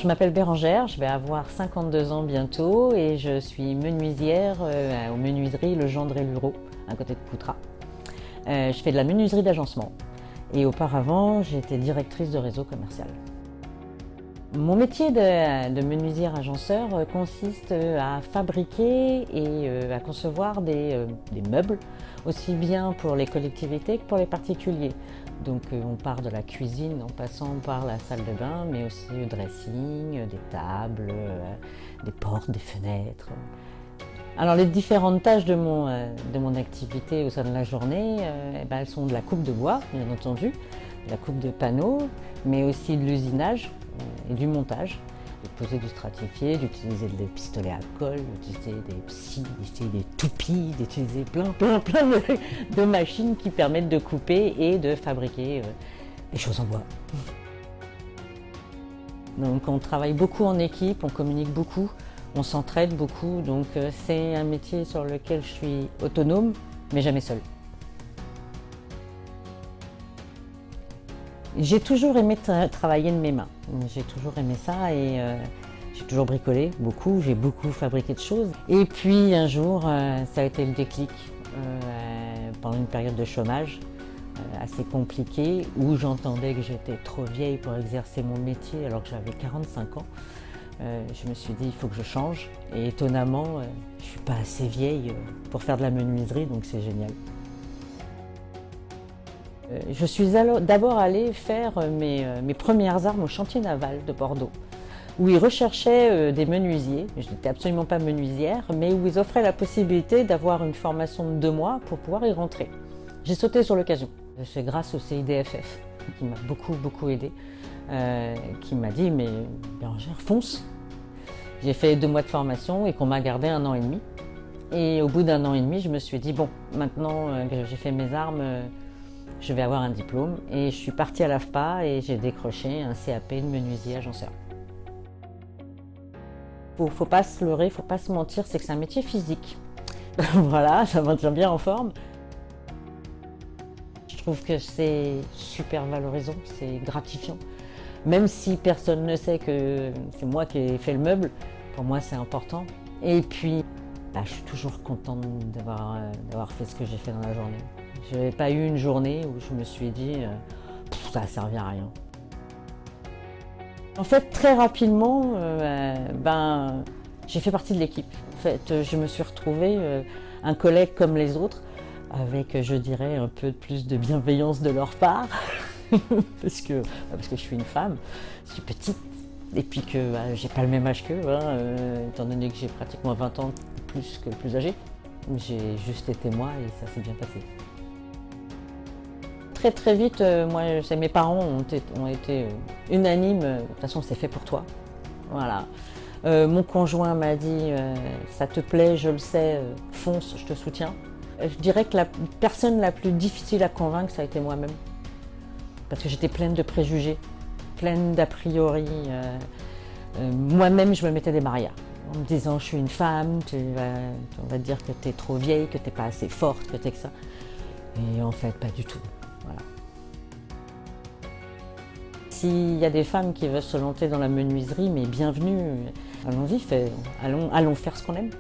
je m'appelle Bérangère, je vais avoir 52 ans bientôt et je suis menuisière aux menuiseries Le Gendre et Lureau, à côté de Coutras. Je fais de la menuiserie d'agencement et auparavant j'étais directrice de réseau commercial. Mon métier de menuisière agenceur consiste à fabriquer et à concevoir des meubles, aussi bien pour les collectivités que pour les particuliers. Donc on part de la cuisine en passant par la salle de bain, mais aussi le dressing, des tables, des portes, des fenêtres. Alors les différentes tâches de mon activité au sein de la journée, elles sont de la coupe de bois, bien entendu, de la coupe de panneaux, mais aussi de l'usinage et du montage, de poser du stratifié, d'utiliser des pistolets à colle, d'utiliser des scies, d'utiliser des toupies, d'utiliser plein de machines qui permettent de couper et de fabriquer des choses en bois. Donc on travaille beaucoup en équipe, on communique beaucoup, on s'entraide beaucoup, donc c'est un métier sur lequel je suis autonome, mais jamais seule. J'ai toujours aimé travailler de mes mains, j'ai toujours aimé ça et j'ai toujours bricolé beaucoup, j'ai beaucoup fabriqué de choses. Et puis un jour, ça a été le déclic pendant une période de chômage assez compliquée où j'entendais que j'étais trop vieille pour exercer mon métier alors que j'avais 45 ans. Je me suis dit il faut que je change et étonnamment, je ne suis pas assez vieille pour faire de la menuiserie donc c'est génial. Je suis d'abord allée faire mes premières armes au chantier naval de Bordeaux, où ils recherchaient des menuisiers. Je n'étais absolument pas menuisière, mais où ils offraient la possibilité d'avoir une formation de 2 mois pour pouvoir y rentrer. J'ai sauté sur l'occasion. C'est grâce au CIDFF, qui m'a beaucoup aidée, qui m'a dit « mais Bérangère, fonce !» J'ai fait 2 mois de formation et qu'on m'a gardé 1 an et demi. Et au bout d'1 an et demi, je me suis dit « bon, maintenant que j'ai fait mes armes, je vais avoir un diplôme » et je suis partie à l'AFPA et j'ai décroché un CAP de menuisier agenceur. Faut pas se leurrer, faut pas se mentir, c'est que c'est un métier physique. Voilà, ça maintient bien en forme. Je trouve que c'est super valorisant, c'est gratifiant. Même si personne ne sait que c'est moi qui ai fait le meuble, pour moi c'est important. Et puis, je suis toujours contente d'avoir fait ce que j'ai fait dans la journée. Je n'avais pas eu une journée où je me suis dit ça n'a servi à rien. En fait, très rapidement, j'ai fait partie de l'équipe. En fait, je me suis retrouvée un collègue comme les autres, avec, je dirais, un peu plus de bienveillance de leur part, parce que je suis une femme, je suis petite, et puis que j'ai pas le même âge qu'eux, étant donné que j'ai pratiquement 20 ans plus que le plus âgé. J'ai juste été moi et ça s'est bien passé. Très vite, mes parents ont été unanimes, de toute façon c'est fait pour toi. Voilà. Mon conjoint m'a dit ça te plaît, je le sais, fonce, je te soutiens. Je dirais que la personne la plus difficile à convaincre, ça a été moi-même. Parce que j'étais pleine de préjugés, pleine d'a priori. Moi-même, je me mettais des barrières. En me disant, je suis une femme, on va te dire que tu es trop vieille, que tu n'es pas assez forte, que tu es que ça. Et en fait, pas du tout. Voilà. S'il y a des femmes qui veulent se lancer dans la menuiserie, mais bienvenue, allons-y, allons faire ce qu'on aime.